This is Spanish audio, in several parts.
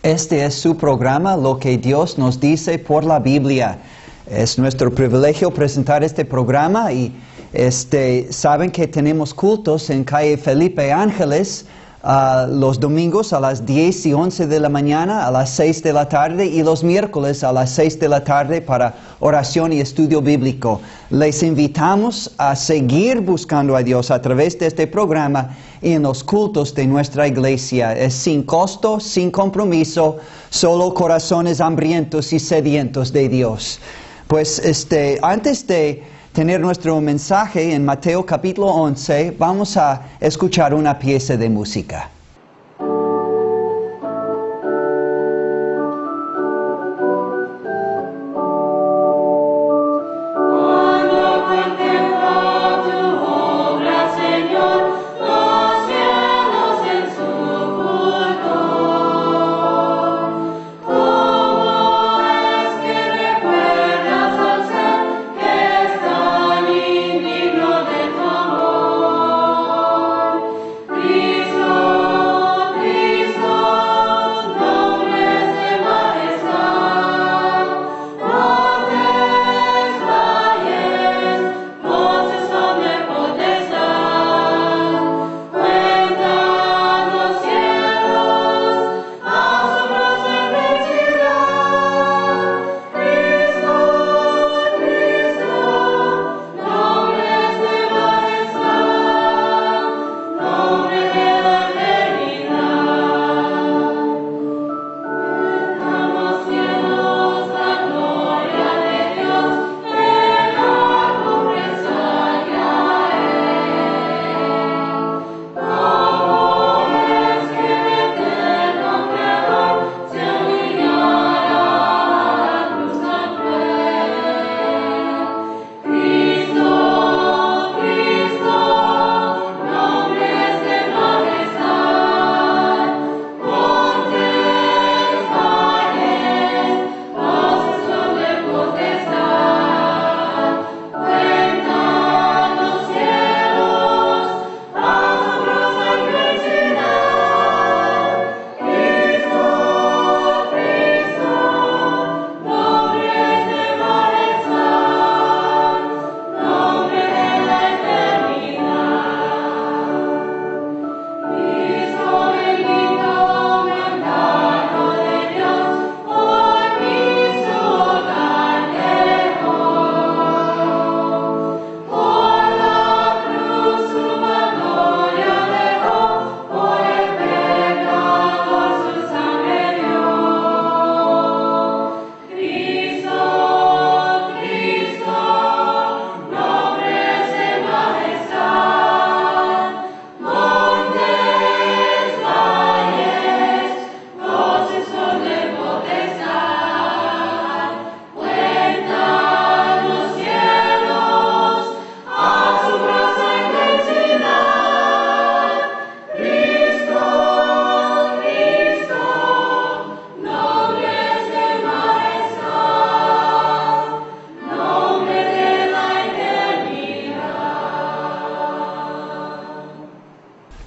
Este es su programa, Lo que Dios nos dice por la Biblia. Es nuestro privilegio presentar este programa y saben que tenemos cultos en calle Felipe Ángeles los domingos a las 10 y 11 de la mañana, a las 6 de la tarde y los miércoles a las 6 de la tarde para oración y estudio bíblico. Les invitamos a seguir buscando a Dios a través de este programa y en los cultos de nuestra iglesia. Es sin costo, sin compromiso, solo corazones hambrientos y sedientos de Dios. Pues antes de tener nuestro mensaje en Mateo capítulo 11, vamos a escuchar una pieza de música.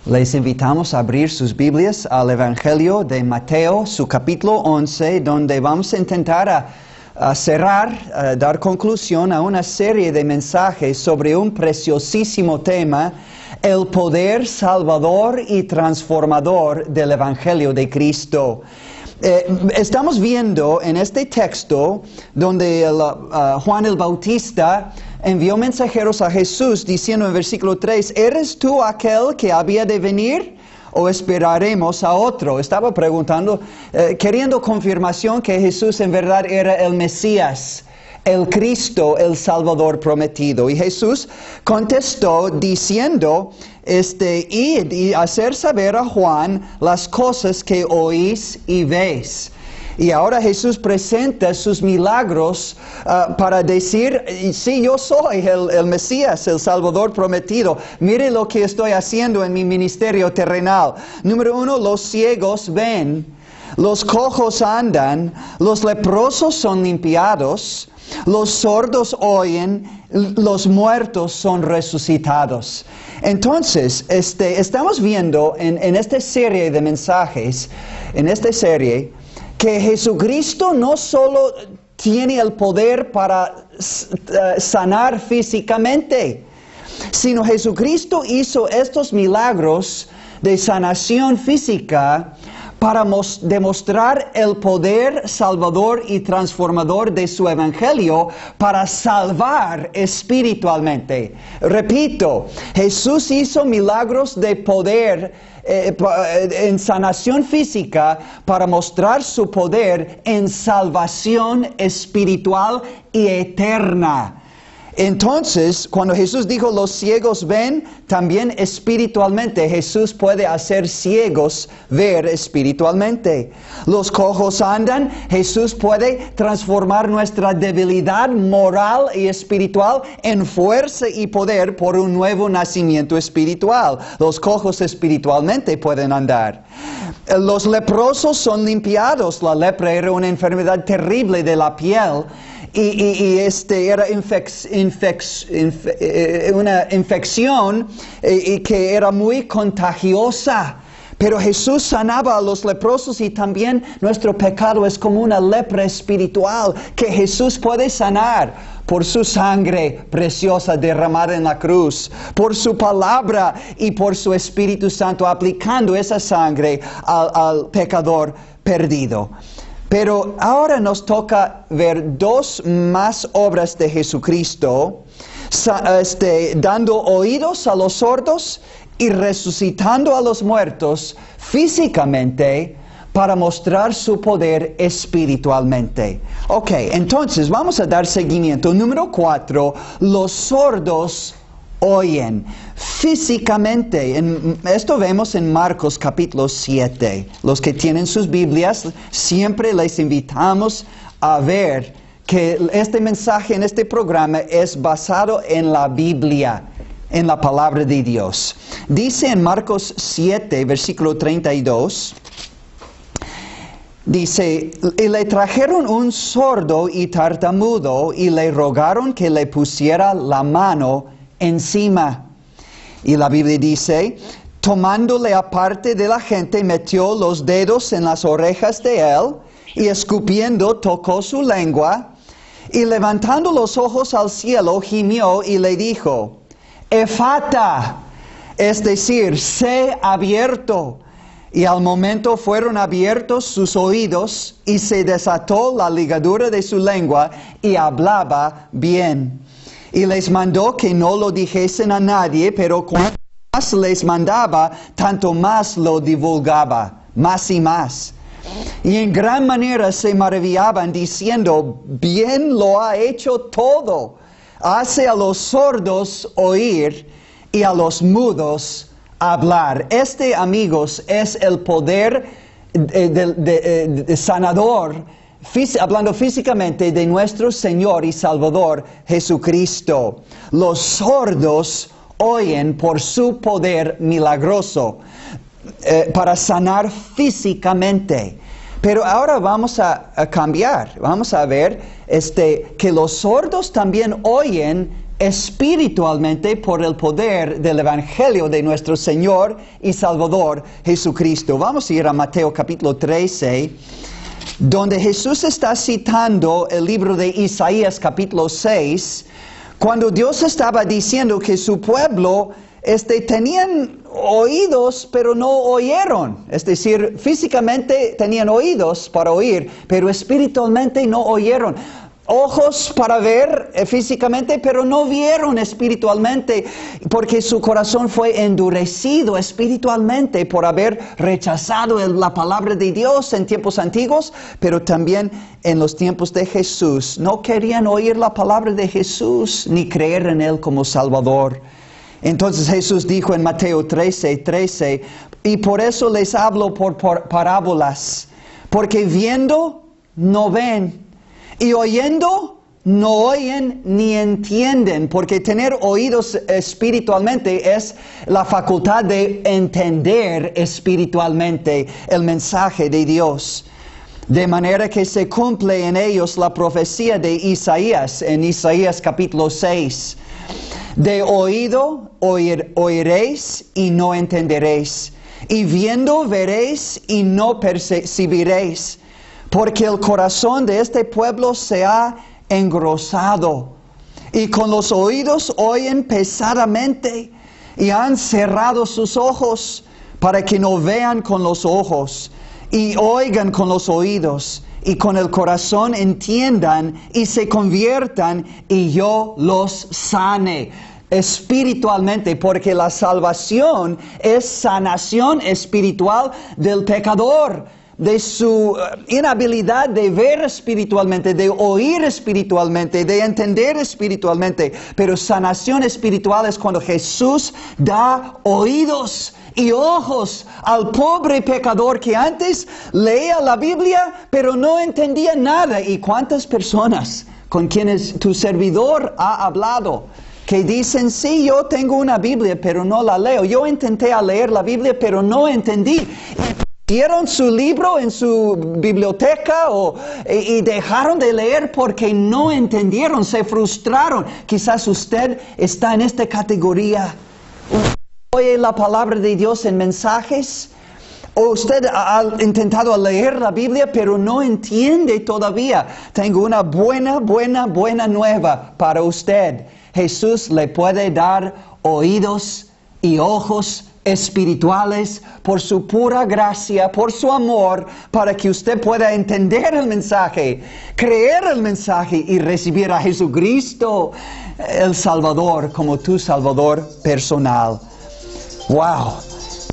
Les invitamos a abrir sus Biblias al Evangelio de Mateo, su capítulo 11, donde vamos a intentar dar conclusión a una serie de mensajes sobre un preciosísimo tema, el poder salvador y transformador del Evangelio de Cristo. Estamos viendo en este texto donde Juan el Bautista envió mensajeros a Jesús diciendo en versículo 3, ¿eres tú aquel que había de venir o esperaremos a otro? Estaba preguntando, queriendo confirmación que Jesús en verdad era el Mesías, el Cristo, el Salvador prometido. Y Jesús contestó diciendo, id y hacer saber a Juan las cosas que oís y veis. Y ahora Jesús presenta sus milagros para decir, sí, yo soy el Mesías, el Salvador prometido. Mire lo que estoy haciendo en mi ministerio terrenal. Número 1, los ciegos ven, los cojos andan, los leprosos son limpiados, los sordos oyen, los muertos son resucitados. Entonces, estamos viendo en esta serie de mensajes, en esta serie, que Jesucristo no solo tiene el poder para sanar físicamente, sino Jesucristo hizo estos milagros de sanación física para demostrar el poder salvador y transformador de su evangelio para salvar espiritualmente. Repito, Jesús hizo milagros de poder en sanación física para mostrar su poder en salvación espiritual y eterna. Entonces, cuando Jesús dijo los ciegos ven, también espiritualmente Jesús puede hacer ciegos ver espiritualmente. Los cojos andan, Jesús puede transformar nuestra debilidad moral y espiritual en fuerza y poder por un nuevo nacimiento espiritual. Los cojos espiritualmente pueden andar. Los leprosos son limpiados. La lepra era una enfermedad terrible de la piel. Era una infección que era muy contagiosa. Pero Jesús sanaba a los leprosos y también nuestro pecado es como una lepra espiritual que Jesús puede sanar por su sangre preciosa derramada en la cruz, por su palabra y por su Espíritu Santo aplicando esa sangre al pecador perdido. Pero ahora nos toca ver dos más obras de Jesucristo, dando oídos a los sordos y resucitando a los muertos físicamente para mostrar su poder espiritualmente. Ok, entonces vamos a dar seguimiento. Número 4, los sordos oyen físicamente. Esto vemos en Marcos capítulo 7. Los que tienen sus Biblias, siempre les invitamos a ver que este mensaje en este programa es basado en la Biblia, en la palabra de Dios. Dice en Marcos 7, versículo 32, dice, y le trajeron un sordo y tartamudo y le rogaron que le pusiera la mano encima. Y la Biblia dice, tomándole aparte de la gente, metió los dedos en las orejas de él y escupiendo tocó su lengua y levantando los ojos al cielo gimió y le dijo, Efata, es decir, sé abierto. Y al momento fueron abiertos sus oídos y se desató la ligadura de su lengua y hablaba bien. Y les mandó que no lo dijesen a nadie, pero cuanto más les mandaba, tanto más lo divulgaba, más y más. Y en gran manera se maravillaban diciendo, bien lo ha hecho todo. Hace a los sordos oír y a los mudos hablar. Amigos, es el poder de sanador, hablando físicamente, de nuestro Señor y Salvador Jesucristo. Los sordos oyen por su poder milagroso para sanar físicamente. Pero ahora vamos a cambiar. Vamos a ver que los sordos también oyen espiritualmente por el poder del Evangelio de nuestro Señor y Salvador Jesucristo. Vamos a ir a Mateo capítulo 13, donde Jesús está citando el libro de Isaías capítulo 6, cuando Dios estaba diciendo que su pueblo tenían oídos, pero no oyeron. Es decir, físicamente tenían oídos para oír, pero espiritualmente no oyeron. Ojos para ver físicamente, pero no vieron espiritualmente, porque su corazón fue endurecido espiritualmente por haber rechazado la palabra de Dios en tiempos antiguos, pero también en los tiempos de Jesús. No querían oír la palabra de Jesús ni creer en Él como Salvador. Entonces Jesús dijo en Mateo 13, y por eso les hablo por parábolas, porque viendo no ven, y oyendo no oyen ni entienden, porque tener oídos espiritualmente es la facultad de entender espiritualmente el mensaje de Dios. De manera que se cumple en ellos la profecía de Isaías, en Isaías capítulo 6. De oído oiréis y no entenderéis, y viendo veréis y no percibiréis. porque el corazón de este pueblo se ha engrosado, y con los oídos oyen pesadamente, y han cerrado sus ojos para que no vean con los ojos, y oigan con los oídos, y con el corazón entiendan, y se conviertan, y yo los sane espiritualmente, porque la salvación es sanación espiritual del pecador, de su inhabilidad de ver espiritualmente, de oír espiritualmente, de entender espiritualmente. Pero sanación espiritual es cuando Jesús da oídos y ojos al pobre pecador que antes leía la Biblia pero no entendía nada. ¿Y cuántas personas con quienes tu servidor ha hablado que dicen, sí, yo tengo una Biblia pero no la leo, yo intenté a leer la Biblia pero no entendí? ¿Dieron su libro en su biblioteca y dejaron de leer porque no entendieron, se frustraron? Quizás usted está en esta categoría. Oye la palabra de Dios en mensajes, o usted ha intentado leer la Biblia pero no entiende todavía. Tengo una buena nueva para usted. Jesús le puede dar oídos y ojos espirituales por su pura gracia, por su amor, para que usted pueda entender el mensaje, creer el mensaje y recibir a Jesucristo, el Salvador, como tu Salvador personal. ¡Wow!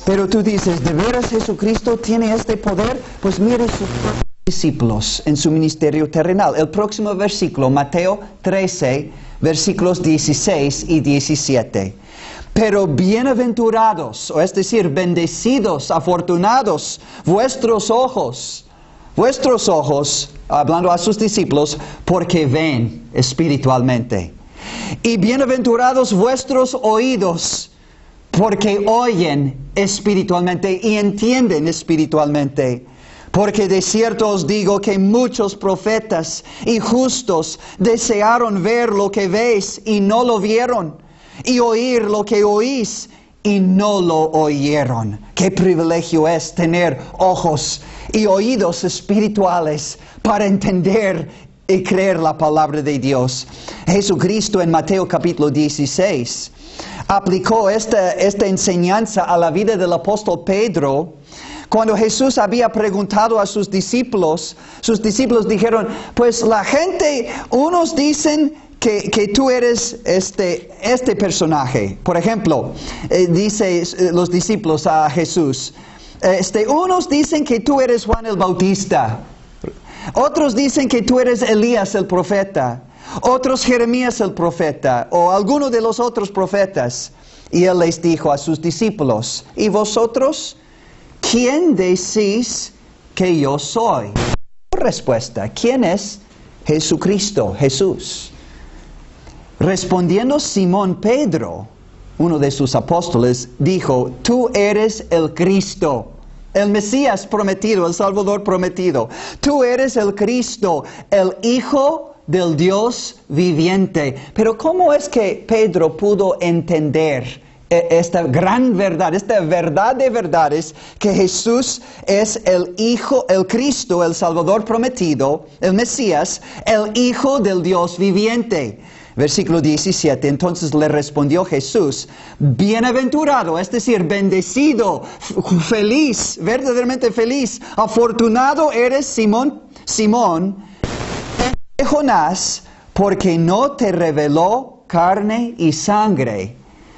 Pero tú dices, ¿de veras Jesucristo tiene este poder? Pues mire sus discípulos en su ministerio terrenal. El próximo versículo, Mateo 13, versículos 16 y 17. Pero bienaventurados, o es decir, bendecidos, afortunados, vuestros ojos, hablando a sus discípulos, porque ven espiritualmente. Y bienaventurados vuestros oídos, porque oyen espiritualmente y entienden espiritualmente. Porque de cierto os digo que muchos profetas y justos desearon ver lo que veis y no lo vieron, y oír lo que oís y no lo oyeron. Qué privilegio es tener ojos y oídos espirituales para entender y creer la palabra de Dios. Jesucristo en Mateo capítulo 16 aplicó esta enseñanza a la vida del apóstol Pedro. Cuando Jesús había preguntado a sus discípulos dijeron, pues la gente, unos dicen que tú eres este personaje. Por ejemplo, dice los discípulos a Jesús, unos dicen que tú eres Juan el Bautista, otros dicen que tú eres Elías el profeta, otros Jeremías el profeta, o alguno de los otros profetas. Y él les dijo a sus discípulos, ¿y vosotros quién decís que yo soy? Respuesta, ¿quién es Jesucristo, Jesús? Respondiendo Simón Pedro, uno de sus apóstoles, dijo, tú eres el Cristo, el Mesías prometido, el Salvador prometido. Tú eres el Cristo, el Hijo del Dios viviente. Pero ¿cómo es que Pedro pudo entender esta gran verdad, esta verdad de verdades, que Jesús es el Hijo, el Cristo, el Salvador prometido, el Mesías, el Hijo del Dios viviente? Versículo 17, entonces le respondió Jesús, bienaventurado, es decir, bendecido, feliz, verdaderamente feliz, afortunado eres Simón, de Jonás, porque no te reveló carne y sangre,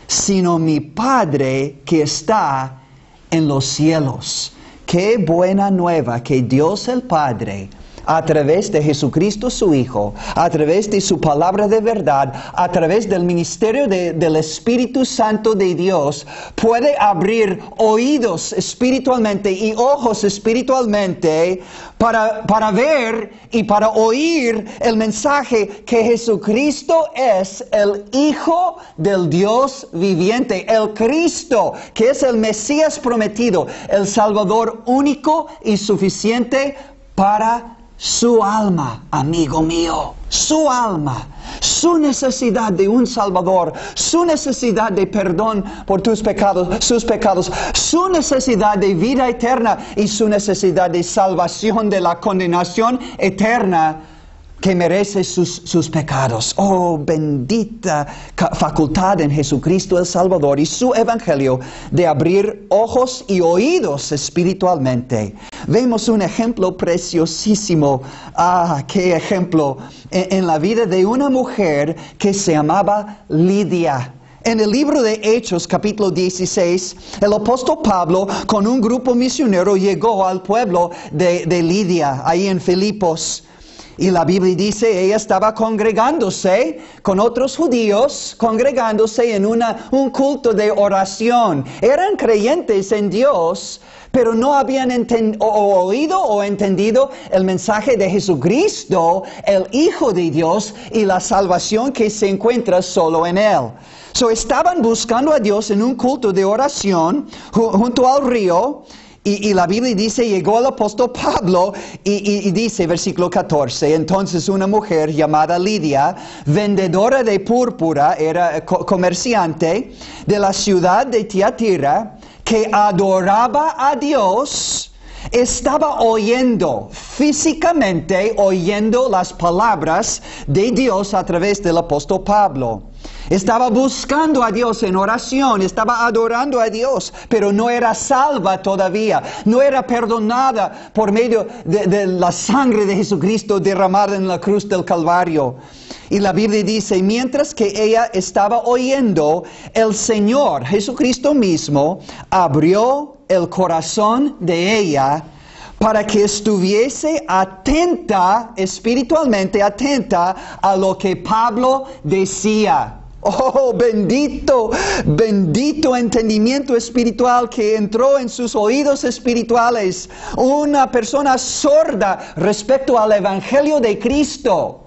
sino mi Padre que está en los cielos. Qué buena nueva que Dios el Padre, a través de Jesucristo su Hijo, a través de su palabra de verdad, a través del ministerio del Espíritu Santo de Dios, puede abrir oídos espiritualmente y ojos espiritualmente para ver y para oír el mensaje que Jesucristo es el Hijo del Dios viviente, el Cristo, que es el Mesías prometido, el Salvador único y suficiente para su alma, amigo mío, su alma. su necesidad de un Salvador, su necesidad de perdón por tus pecados, sus pecados, su necesidad de vida eterna y su necesidad de salvación de la condenación eterna que merece sus pecados. Oh, bendita facultad en Jesucristo el Salvador y su Evangelio de abrir ojos y oídos espiritualmente. Vemos un ejemplo preciosísimo. Qué ejemplo en la vida de una mujer que se llamaba Lidia. En el libro de Hechos, capítulo 16, el apóstol Pablo con un grupo misionero llegó al pueblo de Lidia, ahí en Filipos. Y la Biblia dice, ella estaba congregándose con otros judíos, congregándose en un culto de oración. Eran creyentes en Dios, pero no habían oído o entendido el mensaje de Jesucristo, el Hijo de Dios, y la salvación que se encuentra solo en Él. Estaban buscando a Dios en un culto de oración junto al río. Y la Biblia dice, llegó el apóstol Pablo y dice, versículo 14, entonces una mujer llamada Lidia, vendedora de púrpura, era comerciante de la ciudad de Tiatira, que adoraba a Dios, estaba físicamente oyendo las palabras de Dios a través del apóstol Pablo. Estaba buscando a Dios en oración, estaba adorando a Dios, pero no era salva todavía, no era perdonada por medio de la sangre de Jesucristo derramada en la cruz del Calvario. Y la Biblia dice, mientras que ella estaba oyendo, el Señor Jesucristo mismo abrió el corazón de ella para que estuviese atenta, espiritualmente atenta a lo que Pablo decía. Oh, bendito entendimiento espiritual que entró en sus oídos espirituales. Una persona sorda respecto al Evangelio de Cristo.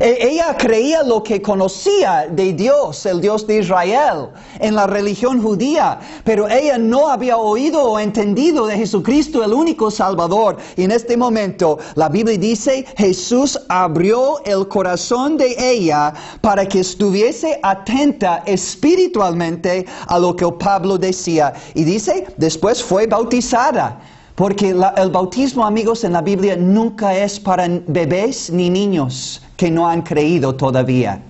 Ella creía lo que conocía de Dios, el Dios de Israel, en la religión judía, pero ella no había oído o entendido de Jesucristo, el único Salvador. Y en este momento, la Biblia dice, Jesús abrió el corazón de ella para que estuviese atenta espiritualmente a lo que Pablo decía. Y dice, después fue bautizada. Porque el bautismo, amigos, en la Biblia nunca es para bebés ni niños que no han creído todavía.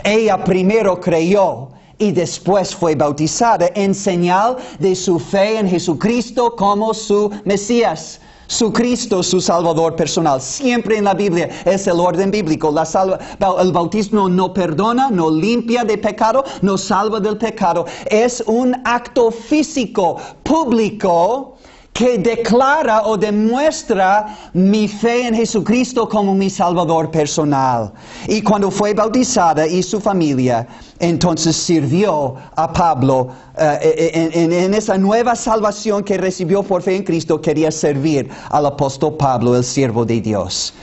Ella primero creyó y después fue bautizada en señal de su fe en Jesucristo como su Mesías. Su Cristo, su Salvador personal. Siempre en la Biblia es el orden bíblico. El bautismo no perdona, no limpia de pecado, no salva del pecado. Es un acto físico, público, que declara o demuestra mi fe en Jesucristo como mi Salvador personal. Y cuando fue bautizada y su familia, entonces sirvió a Pablo en esa nueva salvación que recibió por fe en Cristo, quería servir al apóstol Pablo, el siervo de Dios.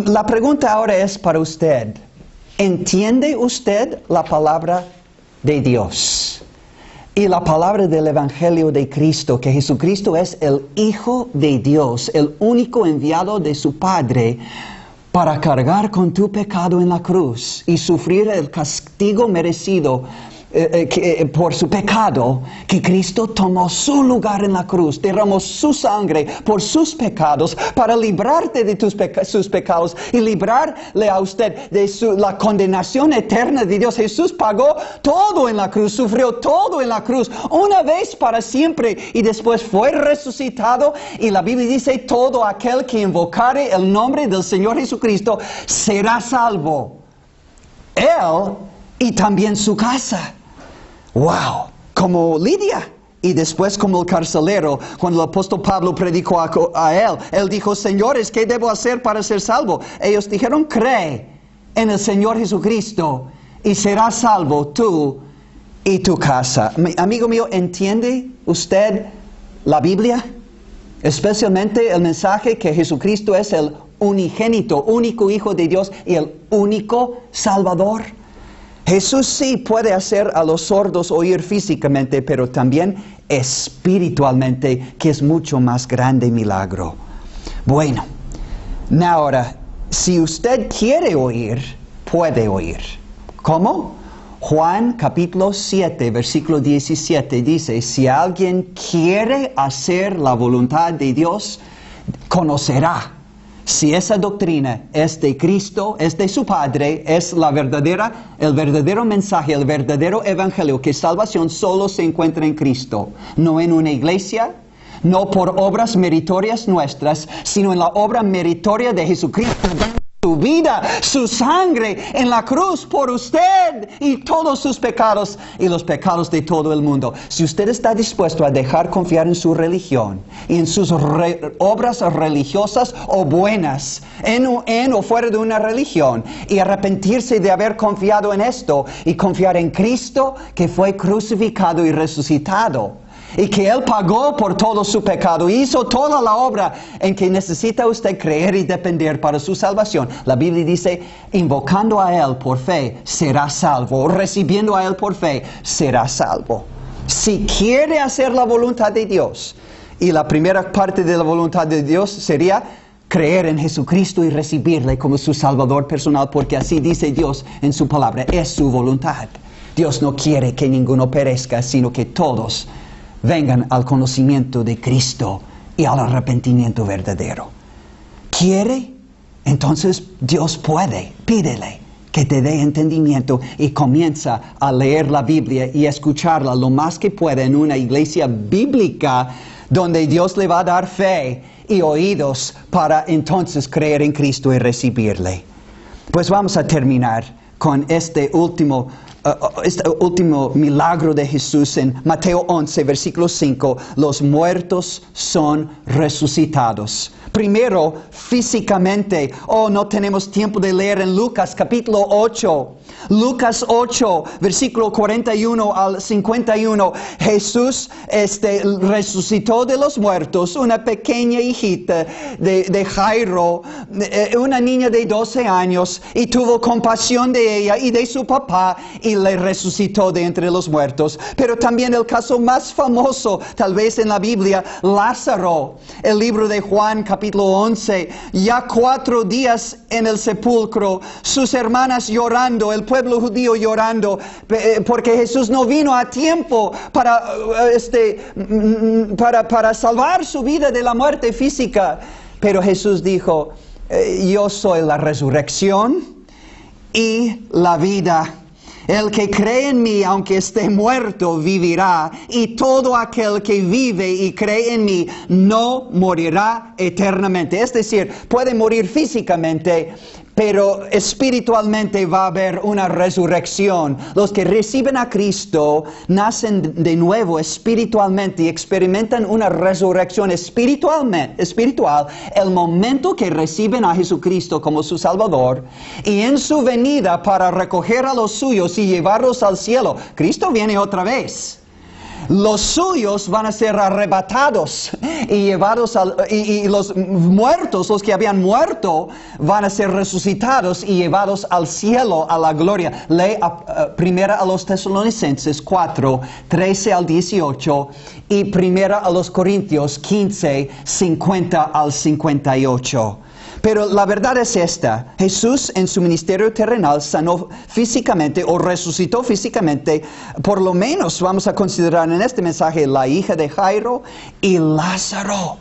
La pregunta ahora es para usted. ¿Entiende usted la palabra de Dios? Y la palabra del Evangelio de Cristo, que Jesucristo es el Hijo de Dios, el único enviado de su Padre para cargar con tu pecado en la cruz y sufrir el castigo merecido por su pecado, que Cristo tomó su lugar en la cruz, derramó su sangre por sus pecados para librarte de sus pecados y librarle a usted de la condenación eterna de Dios. Jesús pagó todo en la cruz, sufrió todo en la cruz, una vez para siempre, y después fue resucitado. Y la Biblia dice, todo aquel que invocare el nombre del Señor Jesucristo será salvo. Él y también su casa. ¡Wow! Como Lidia. Y después como el carcelero, cuando el apóstol Pablo predicó a él dijo, señores, ¿qué debo hacer para ser salvo? Ellos dijeron, cree en el Señor Jesucristo y serás salvo tú y tu casa. Amigo mío, ¿entiende usted la Biblia? Especialmente el mensaje que Jesucristo es el unigénito, único Hijo de Dios y el único Salvador. Jesús sí puede hacer a los sordos oír físicamente, pero también espiritualmente, que es mucho más grande milagro. Bueno, ahora, si usted quiere oír, puede oír. ¿Cómo? Juan capítulo 7, versículo 17 dice, si alguien quiere hacer la voluntad de Dios, conocerá si esa doctrina es de Cristo, es de su Padre, es el verdadero mensaje, el verdadero evangelio, que salvación solo se encuentra en Cristo, no en una iglesia, no por obras meritorias nuestras, sino en la obra meritoria de Jesucristo. Su vida, su sangre en la cruz por usted y todos sus pecados y los pecados de todo el mundo. Si usted está dispuesto a dejar confiar en su religión y en sus obras religiosas o buenas, en o fuera de una religión, y arrepentirse de haber confiado en esto y confiar en Cristo que fue crucificado y resucitado, y que Él pagó por todo su pecado, hizo toda la obra en que necesita usted creer y depender para su salvación. La Biblia dice, invocando a Él por fe, será salvo, o recibiendo a Él por fe, será salvo. Si quiere hacer la voluntad de Dios, y la primera parte de la voluntad de Dios sería creer en Jesucristo y recibirle como su Salvador personal, porque así dice Dios en su palabra, es su voluntad. Dios no quiere que ninguno perezca, sino que todos vengan al conocimiento de Cristo y al arrepentimiento verdadero. ¿Quiere? Entonces Dios puede. Pídele que te dé entendimiento y comienza a leer la Biblia y escucharla lo más que pueda en una iglesia bíblica donde Dios le va a dar fe y oídos para entonces creer en Cristo y recibirle. Pues vamos a terminar con este último milagro de Jesús en Mateo 11, versículo 5. Los muertos son resucitados. Primero, físicamente. No tenemos tiempo de leer en Lucas capítulo 8. Lucas 8, versículo 41 al 51. Jesús resucitó de los muertos una pequeña hijita de Jairo, una niña de 12 años, y tuvo compasión de ella y de su papá, y le resucitó de entre los muertos. Pero también el caso más famoso, tal vez en la Biblia, Lázaro. El libro de Juan, capítulo 11, ya 4 días en el sepulcro, sus hermanas llorando, el pueblo judío llorando, porque Jesús no vino a tiempo para salvar su vida de la muerte física. Pero Jesús dijo, yo soy la resurrección y la vida. El que cree en mí, aunque esté muerto, vivirá. Y todo aquel que vive y cree en mí, no morirá eternamente. Es decir, puede morir físicamente, pero espiritualmente va a haber una resurrección. Los que reciben a Cristo nacen de nuevo espiritualmente y experimentan una resurrección espiritual el momento que reciben a Jesucristo como su Salvador, y en su venida para recoger a los suyos y llevarlos al cielo. Cristo viene otra vez. Los suyos van a ser arrebatados y llevados y los muertos, los que habían muerto, van a ser resucitados y llevados al cielo, a la gloria. Lee primera a los Tesalonicenses 4, 13 al 18 y primera a los Corintios 15, 50 al 58. Pero la verdad es esta: Jesús en su ministerio terrenal sanó físicamente o resucitó físicamente, por lo menos vamos a considerar en este mensaje la hija de Jairo y Lázaro.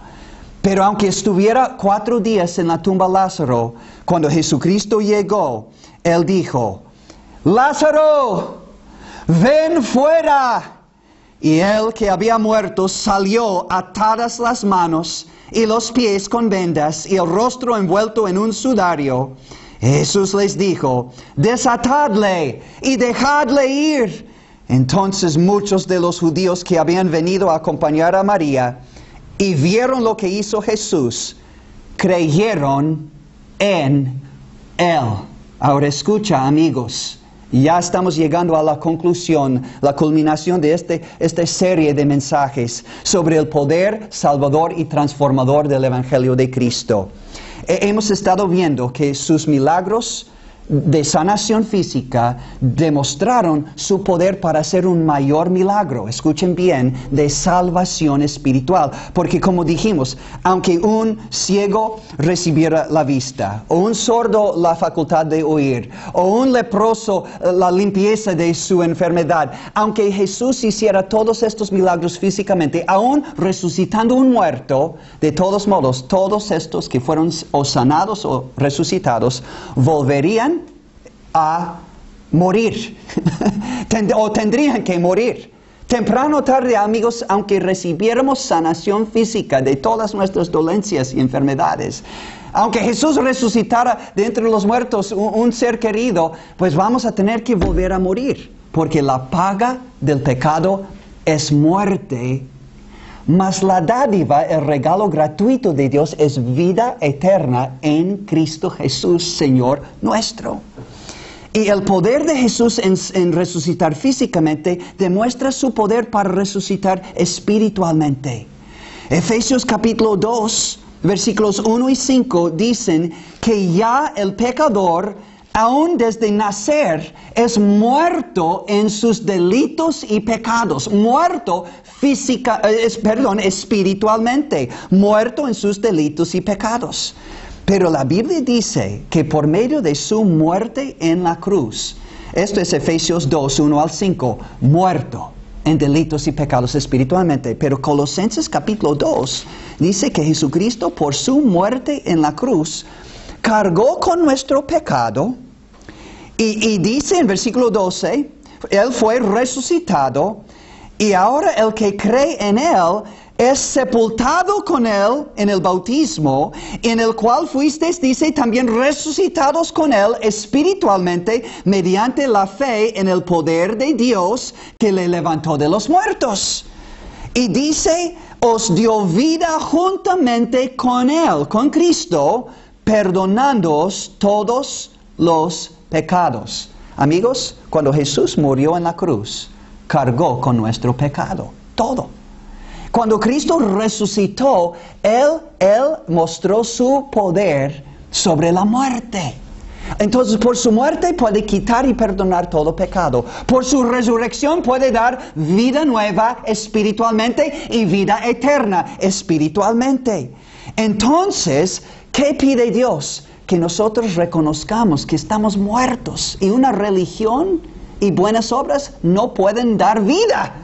Pero aunque estuviera 4 días en la tumba Lázaro, cuando Jesucristo llegó, Él dijo, Lázaro, ven fuera. Y él que había muerto salió atadas las manos y los pies con vendas y el rostro envuelto en un sudario. Jesús les dijo, desatadle y dejadle ir. Entonces muchos de los judíos que habían venido a acompañar a María y vieron lo que hizo Jesús, creyeron en Él. Ahora escucha, amigos. Ya estamos llegando a la conclusión, la culminación de esta serie de mensajes sobre el poder salvador y transformador del Evangelio de Cristo. Hemos estado viendo que sus milagros de sanación física demostraron su poder para hacer un mayor milagro, escuchen bien, de salvación espiritual. Porque como dijimos, aunque un ciego recibiera la vista, o un sordo la facultad de oír, o un leproso la limpieza de su enfermedad, aunque Jesús hiciera todos estos milagros físicamente, aún resucitando un muerto, de todos modos, todos estos que fueron o sanados o resucitados, volverían a morir, o tendrían que morir. Temprano o tarde, amigos, aunque recibiéramos sanación física de todas nuestras dolencias y enfermedades, aunque Jesús resucitara de entre los muertos un ser querido, pues vamos a tener que volver a morir, porque la paga del pecado es muerte. Mas la dádiva, el regalo gratuito de Dios, es vida eterna en Cristo Jesús, Señor nuestro. Y el poder de Jesús en resucitar físicamente demuestra su poder para resucitar espiritualmente. Efesios capítulo 2, versículos 1 y 5 dicen que ya el pecador, aún desde nacer, es muerto en sus delitos y pecados. Muerto espiritualmente. Muerto en sus delitos y pecados. Pero la Biblia dice que por medio de su muerte en la cruz, esto es Efesios 2, 1 al 5, muerto en delitos y pecados espiritualmente. Pero Colosenses capítulo 2 dice que Jesucristo por su muerte en la cruz cargó con nuestro pecado y dice en versículo 12, Él fue resucitado y ahora el que cree en Él es sepultado con Él en el bautismo, en el cual fuisteis, dice, también resucitados con Él espiritualmente mediante la fe en el poder de Dios que le levantó de los muertos. Y dice, os dio vida juntamente con Él, con Cristo, perdonándoos todos los pecados. Amigos, cuando Jesús murió en la cruz, cargó con nuestro pecado, todo. Cuando Cristo resucitó, Él mostró su poder sobre la muerte. Entonces, por su muerte puede quitar y perdonar todo pecado. Por su resurrección puede dar vida nueva espiritualmente y vida eterna espiritualmente. Entonces, ¿qué pide Dios? Que nosotros reconozcamos que estamos muertos y una religión y buenas obras no pueden dar vida.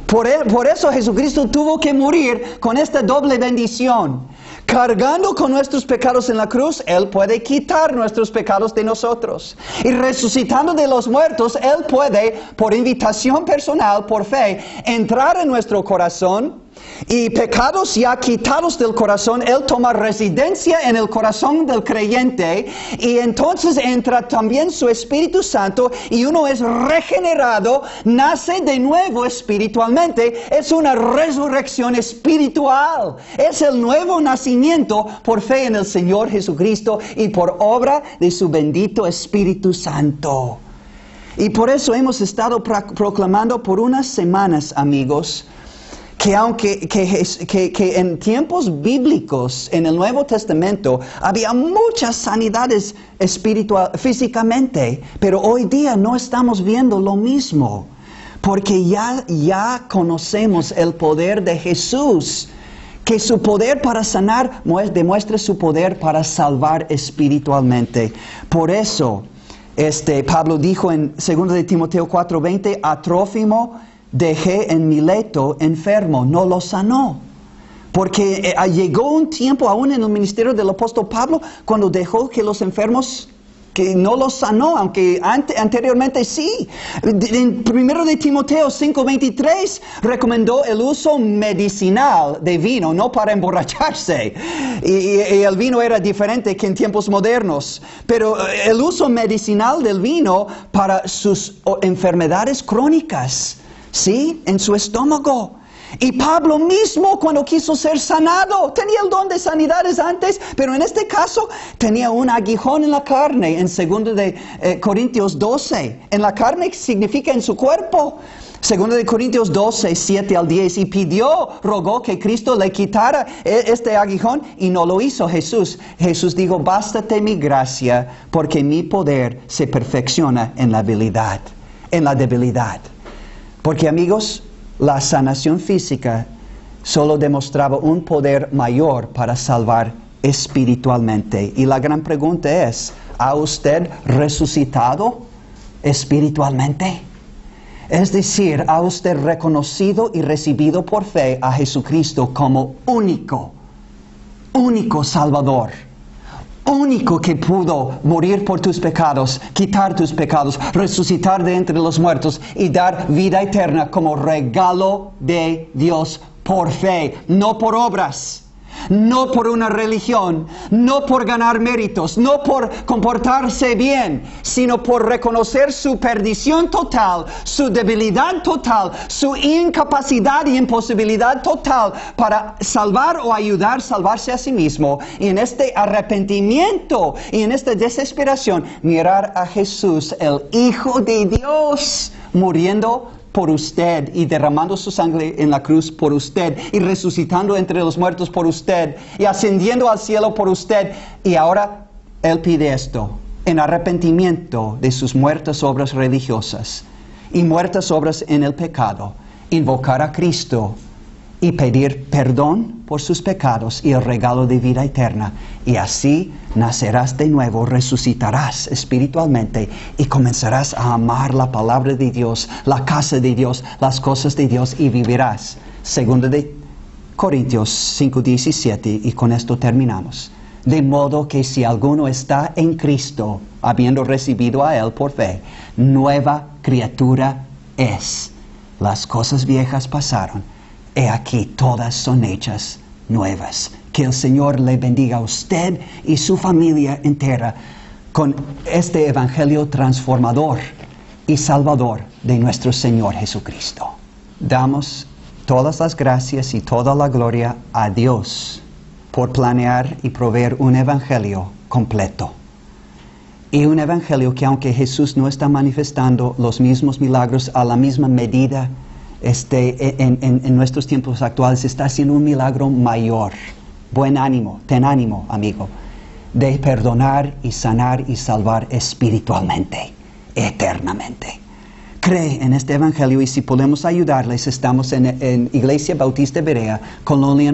Por eso Jesucristo tuvo que morir con esta doble bendición. Cargando con nuestros pecados en la cruz, Él puede quitar nuestros pecados de nosotros. Y resucitando de los muertos, Él puede, por invitación personal, por fe, entrar en nuestro corazón. Y pecados ya quitados del corazón, Él toma residencia en el corazón del creyente y entonces entra también su Espíritu Santo y uno es regenerado, nace de nuevo espiritualmente. Es una resurrección espiritual. Es el nuevo nacimiento por fe en el Señor Jesucristo y por obra de su bendito Espíritu Santo. Y por eso hemos estado proclamando por unas semanas, amigos, que en tiempos bíblicos, en el Nuevo Testamento, había muchas sanidades físicamente, pero hoy día no estamos viendo lo mismo, porque ya conocemos el poder de Jesús, que su poder para sanar demuestra su poder para salvar espiritualmente. Por eso, Pablo dijo en 2 de Timoteo 4:20, a Trófimo dejé en Mileto enfermo, no lo sanó. Porque llegó un tiempo aún en el ministerio del apóstol Pablo cuando dejó que los enfermos, que no los sanó, aunque anteriormente sí. En 1 de Timoteo 5:23 recomendó el uso medicinal de vino, no para emborracharse. Y el vino era diferente que en tiempos modernos. Pero el uso medicinal del vino para sus enfermedades crónicas. Sí, en su estómago. Y Pablo mismo, cuando quiso ser sanado, tenía el don de sanidades antes, pero en este caso tenía un aguijón en la carne, en 2 de Corintios 12. En la carne significa en su cuerpo. Segundo de Corintios 12, 7 al 10, y rogó que Cristo le quitara este aguijón y no lo hizo Jesús. Jesús dijo, bástate mi gracia, porque mi poder se perfecciona en la debilidad. Porque amigos, la sanación física solo demostraba un poder mayor para salvar espiritualmente. Y la gran pregunta es, ¿ha usted resucitado espiritualmente? Es decir, ¿ha usted reconocido y recibido por fe a Jesucristo como único Salvador? Único que pudo morir por tus pecados, quitar tus pecados, resucitar de entre los muertos y dar vida eterna como regalo de Dios por fe, no por obras. No por una religión, no por ganar méritos, no por comportarse bien, sino por reconocer su perdición total, su debilidad total, su incapacidad y imposibilidad total para salvar o ayudar a salvarse a sí mismo. Y en este arrepentimiento y en esta desesperación, mirar a Jesús, el Hijo de Dios, muriendo por usted y derramando su sangre en la cruz por usted y resucitando entre los muertos por usted y ascendiendo al cielo por usted. Y ahora Él pide esto, en arrepentimiento de sus muertas obras religiosas y muertas obras en el pecado, invocar a Cristo y pedir perdón por sus pecados y el regalo de vida eterna. Y así nacerás de nuevo, resucitarás espiritualmente y comenzarás a amar la palabra de Dios, la casa de Dios, las cosas de Dios y vivirás. Segundo de Corintios 5:17, y con esto terminamos. De modo que si alguno está en Cristo, habiendo recibido a Él por fe, nueva criatura es. Las cosas viejas pasaron. He aquí, todas son hechas nuevas. Que el Señor le bendiga a usted y su familia entera con este evangelio transformador y salvador de nuestro Señor Jesucristo. Damos todas las gracias y toda la gloria a Dios por planear y proveer un evangelio completo. Y un evangelio que, aunque Jesús no está manifestando los mismos milagros a la misma medida, en nuestros tiempos actuales, está haciendo un milagro mayor. Buen ánimo, ten ánimo, amigo, de perdonar y sanar y salvar espiritualmente, eternamente. Cree en este evangelio, y si podemos ayudarles, estamos en Iglesia Bautista Berea, Colonia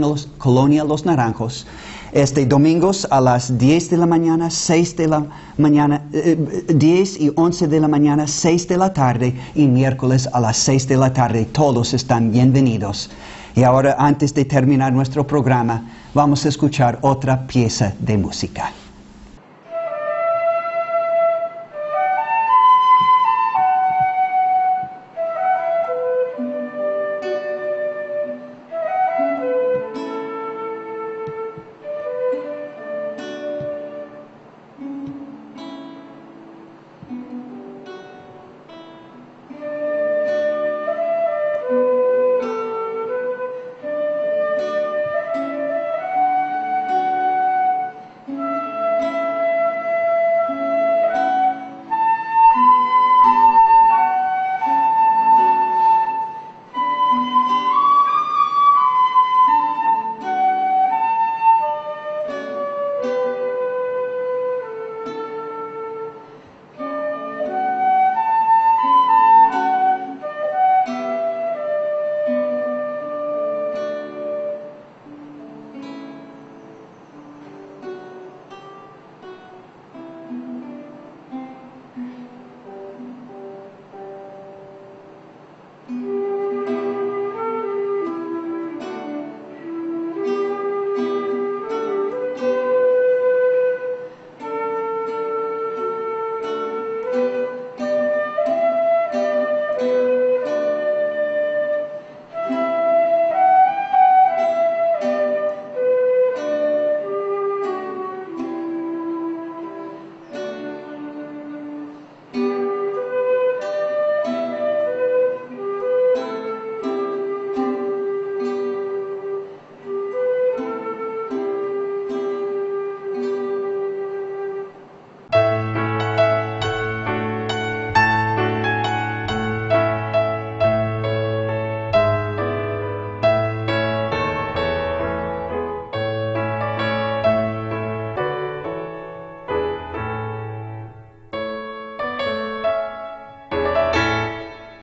Los Naranjos, domingos a las 10 de la mañana, 6 de la mañana, 10 y 11 de la mañana, 6 de la tarde, y miércoles a las 6 de la tarde. Todos están bienvenidos. Y ahora, antes de terminar nuestro programa, vamos a escuchar otra pieza de música.